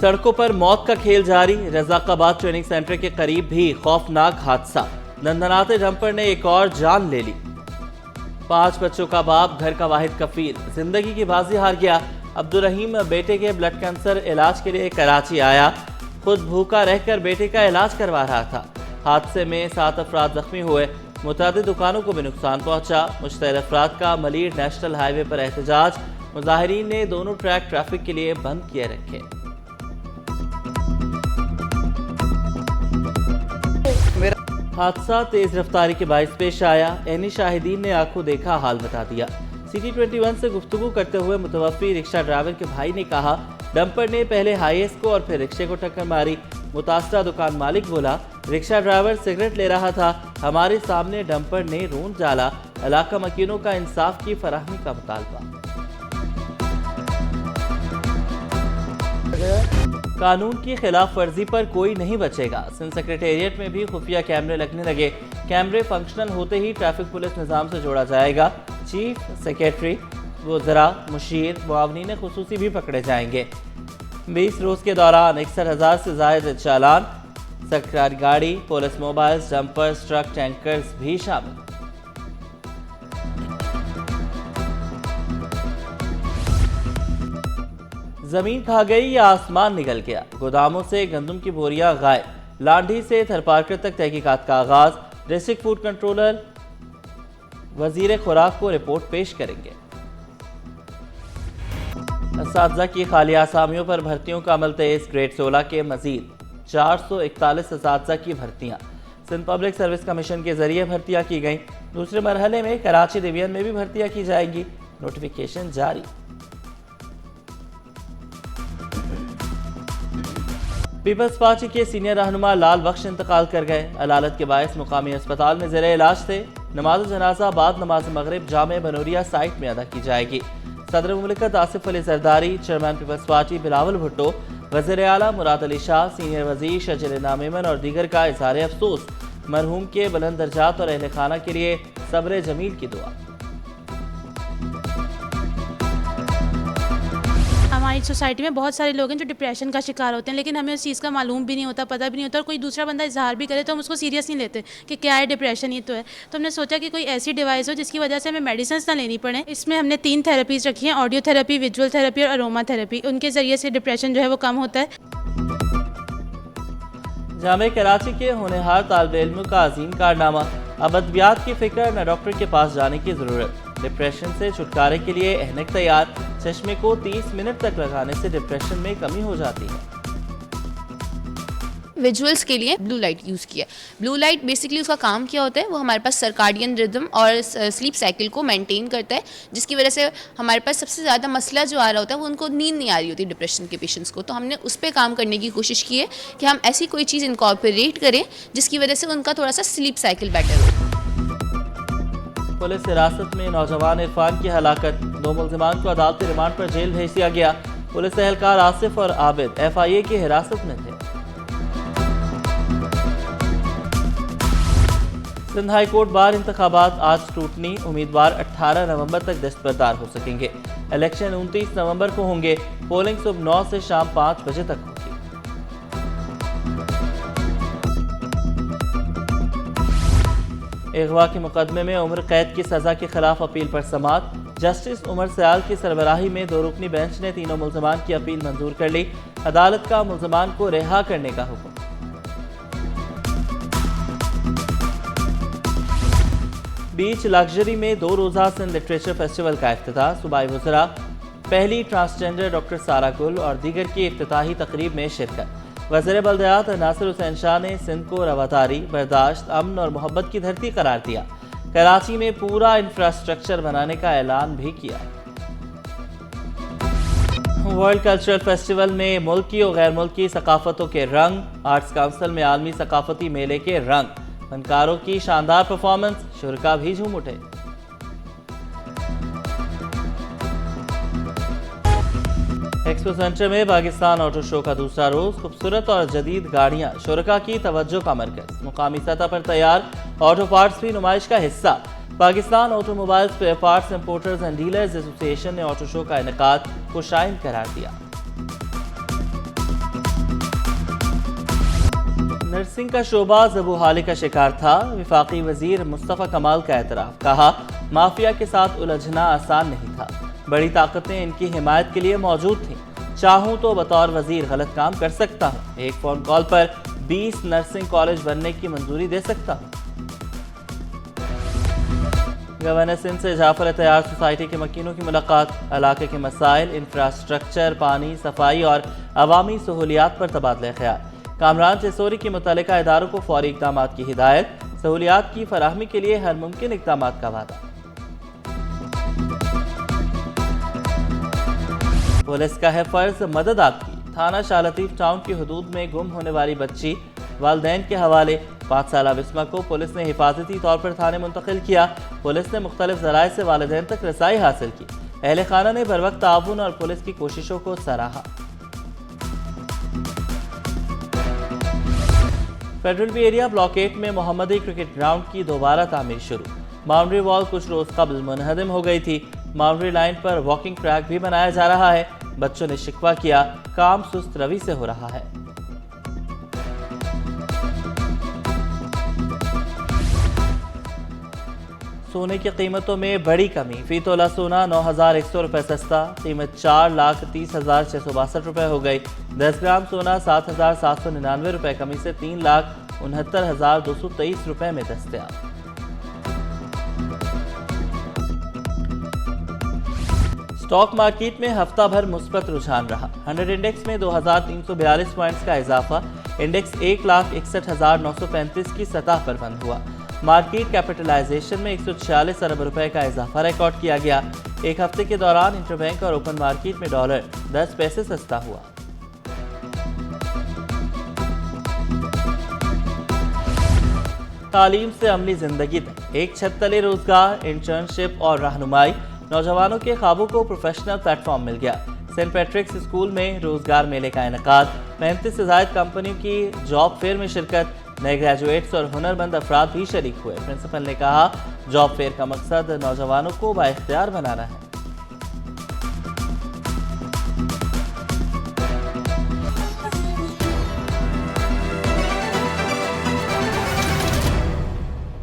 सड़कों पर मौत का खेल जारी। रजाकाबाद ट्रेनिंग सेंटर के करीब भी खौफनाक हादसा। नंदनाते डंपर ने एक और जान ले ली। 5 बच्चों का बाप, घर का वाहिद कफील, जिंदगी की बाजी हार गया। अब्दुल रहीम बेटे के ब्लड कैंसर इलाज के लिए कराची आया। खुद भूखा रहकर बेटे का इलाज करवा रहा था। हादसे में 7 अफराद जख्मी हुए। मुतादिद दुकानों को भी नुकसान पहुंचा। मुश्तहर अफराद का मलीर नेशनल हाईवे पर एहतजाज। मुजाहिरीन ने दोनों ट्रैक ट्रैफिक के लिए बंद किए रखे। हादसा तेज रफ्तारी के बाइस पेश आया। एनी शाहिदीन ने आंखों देखा हाल बता दिया। सिटी 21 से गुफ्तगू करते हुए मुतवफ़ी रिक्शा ड्राइवर के भाई ने कहा, डंपर ने पहले हाईएस को और फिर रिक्शे को टक्कर मारी। मुतासरा दुकान मालिक बोला, रिक्शा ड्राइवर सिगरेट ले रहा था, हमारे सामने डंपर ने रोंद डाला। इलाका मकीनों का इंसाफ की फराहमी का मुतालबा। कानून की खिलाफ वर्जी पर कोई नहीं बचेगा। सिंध सेक्रेटेरिएट में भी खुफिया कैमरे लगने लगे। कैमरे फंक्शनल होते ही ट्रैफिक पुलिस निज़ाम से जोड़ा जाएगा। चीफ सेक्रेटरी, वज़रा, मुशीर, मुआवनीन खुसूसी भी पकड़े जाएंगे। 20 रोज़ के दौरान 61,000 से ज़ायद चालान। सरकारी गाड़ी, police mobiles, dumpers, truck, tankers भी शामिल। जमीन खा गई या आसमान निकल गया। गोदामों से गंदम की बोरियां गायब। लांढी से थरपारकर तक तहकीकात का आगाज। डिस्ट्रिक्ट फूड कंट्रोलर वजीर खुराक को रिपोर्ट पेश करेंगे। असातिज़ा की खाली आसामियों पर भर्तियों का अमल तेज। ग्रेड 16 के मजीद 441 असातिज़ा की भर्तियां। सिंध पब्लिक सर्विस कमीशन के जरिए भर्तियां की गई। दूसरे मरहले में कराची डिवीजन में भी भर्तियां की जाएंगी। नोटिफिकेशन जारी। पीपल्स पार्टी के सीनियर रहनुमा लाल बख्श इंतकाल कर गए। अलालत के बायस मुकामी अस्पताल में ज़ेरे इलाज थे। नमाज जनाजा बाद नमाज मगरिब जामे बनूरिया साइट में अदा की जाएगी। सदर मुमलिकत Asif Ali Zardari, chairman peoples party Bilawal Bhutto, वज़ीर आला मुराद अली शाह, सीनियर वज़ीर शजर नामेमन और दीगर का इज़हार अफसोस। मरहूम के बुलंद दर्जात और अहले खाना के लिए सब्र जमील की दुआ। हमारी सोसाइटी में बहुत सारे लोग हैं जो डिप्रेशन का शिकार होते हैं, लेकिन हमें उस चीज़ का मालूम भी नहीं होता, पता भी नहीं होता, और कोई दूसरा बंदा इजहार भी करे तो हम उसको सीरियस नहीं लेते कि क्या है, डिप्रेशन ही तो है। तो हमने सोचा कि कोई ऐसी डिवाइस हो जिसकी वजह से हमें मेडिसिन ना लेनी पड़े। इसमें हमने 3 थेरेपीज़ रखी हैं, ऑडियो थेरेपी, विजुअल थेरेपी और अरोमा थेरेपी। उनके ज़रिए से डिप्रेशन जो है वो कम होता है। जामे कराची के होनहार तालिब इल्म का अजीम कारनामा। अब अद्वियात की फिक्र, न डॉक्टर के पास जाने की ज़रूरत। डिप्रेशन से छुटकारे के लिए ऐनक तैयार। चश्मे को 30 मिनट तक लगाने से डिप्रेशन में कमी हो जाती है। विजुअल्स के लिए ब्लू लाइट यूज़ किया। ब्लू लाइट बेसिकली उसका काम क्या होता है, वो हमारे पास सर्काडियन रिदम और स्लीप साइकिल को मेंटेन करता है, जिसकी वजह से हमारे पास सबसे ज़्यादा मसला जो आ रहा होता है वो उनको नींद नहीं आ रही होती डिप्रेशन के पेशेंट्स को। तो हमने उस पर काम करने की कोशिश की है कि हम ऐसी कोई चीज़ इनकॉर्पोरेट करें जिसकी वजह से उनका थोड़ा सा स्लीप साइकिल बेटर हो। पुलिस हिरासत में नौजवान इरफान की हलाकत। 2 मुल्जिमान को अदालती रिमांड पर जेल भेज दिया गया। पुलिस एहलकार आसिफ और आबिद FIA की हिरासत में थे। सिंध हाई कोर्ट बार इंतखाबात आज टूटनी। उम्मीदवार 18 नवंबर तक दस्तबरदार हो सकेंगे। इलेक्शन 29 नवंबर को होंगे। पोलिंग सुबह 9 से शाम 5 बजे तक होगी। अगवा के मुकदमे में उम्र कैद की सजा के खिलाफ अपील पर समाअत। जस्टिस उमर सयाल की सरबराही में 2 रुकनी बेंच ने तीनों मुल्जिमान की अपील मंजूर कर ली। अदालत का मुल्जिमान को रिहा करने का हुक्म। बीच लग्जरी में 2 रोज़ा सिंध लिटरेचर फेस्टिवल का इफ्तिताह। सूबाई वज़रा, पहली ट्रांसजेंडर डॉक्टर सारा गुल और दीगर की इफ्तिताही तकरीब में शिरकत। वज़ीर बल्दियात नासिर हुसैन शाह ने सिंध को रवादारी, बर्दाश्त, अमन और मोहब्बत की धरती करार दिया। कराची में पूरा इंफ्रास्ट्रक्चर बनाने का ऐलान भी किया। वर्ल्ड कल्चरल फेस्टिवल में मुल्की और गैर मुल्की सकाफतों के रंग। आर्ट्स काउंसिल में आलमी सकाफती मेले के रंग। फनकारों की शानदार परफॉर्मेंस, शुरका भी झूम उठे। एक्सपो सेंटर में पाकिस्तान ऑटो शो का दूसरा रोज। खूबसूरत और जदीद गाड़ियां शुरका की तवज्जो का मरकज। मुकामी सतह पर तैयार ऑटो पार्ट्स भी नुमाइश का हिस्सा। Pakistan automobile spare parts importers and dealers association ने ऑटो शो का इनेकाद खुशाइन करार दिया। नर्सिंग का शोबा ज़बूहाली का शिकार था। वफाकी वजीर मुस्तफ़ा कमाल का एतराफ़, कहा माफिया के साथ उलझना आसान नहीं था, बड़ी ताकतें इनकी हिमायत के लिए मौजूद थीं। चाहूँ तो बतौर वजीर गलत काम कर सकता हूँ, एक फ़ोन कॉल पर 20 नर्सिंग कॉलेज बनने की मंजूरी दे सकता हूँ। गवर्नर सिंध से जाफर तैयार सोसाइटी के मकीनों की मुलाकात, इलाके के मसाइल, इंफ्रास्ट्रक्चर, पानी, सफाई और अवामी सहूलियात पर तबादला ख्याल। कामरान चेसोरी के मुतल्लिका इदारों को फौरी इक़दाम की हिदायत, सहूलियात की फराहमी के लिए हर मुमकिन इक़दाम का वादा। पुलिस का है फर्ज मदद आपकी, थाना शाह लतीफ टाउन की हदूद में गुम होने वाली बच्ची वालिदैन के हवाले। 5 साला बिस्मा को पुलिस ने हिफाजती तौर पर थाने मुंतकिल किया। पुलिस ने मुख्तलिफ ज़राए से वालिदैन तक रसाई हासिल की। अहले खाना ने बरवक्त ताउन और पुलिस की कोशिशों को सराहा। फेडरल बी एरिया ब्लॉक 8 में मोहम्मदी क्रिकेट ग्राउंड की दोबारा तामीर शुरू। बाउंड्री वॉल कुछ रोज कबल मुनहदम हो गई थी। बाउंड्री लाइन पर वॉकिंग ट्रैक भी बनाया जा रहा है। बच्चों ने शिकवा किया, काम सुस्त रवि से हो रहा है। सोने की कीमतों में बड़ी कमी, फी तोला सोना 9,100 रुपये सस्ता, कीमत 4,30,662 रुपये हो गई। 10 ग्राम सोना 7,799 रुपये, कमी से 3,69,223 रुपये में दस्तयाब। स्टॉक मार्केट में हफ्ता भर मुस्बत रुझान रहा। 100 इंडेक्स में 2,342 पॉइंट्स का इजाफा, इंडेक्स 1,61,935 की सतह पर बंद हुआ। मार्केट कैपिटलाइजेशन में 146 अरब रुपए का इजाफा रिकॉर्ड किया गया। एक हफ्ते के दौरान इंटरबैंक और ओपन मार्केट में डॉलर 10 पैसे सस्ता हुआ। तालीम से अमली जिंदगी तक, एक छत तले रोजगार, इंटर्नशिप और रहनुमाई, नौजवानों के ख्वाबों को प्रोफेशनल प्लेटफॉर्म मिल गया। सेंट पैट्रिक्स स्कूल में रोजगार मेले का इनेकाद, 35 से ज्यादा कंपनियों की जॉब फेयर में शिरकत, नए ग्रेजुएट्स और हुनरमंद अफराद भी शरीक हुए। प्रिंसिपल ने कहा जॉब फेयर का मकसद नौजवानों को बाइख्तियार बनाना है।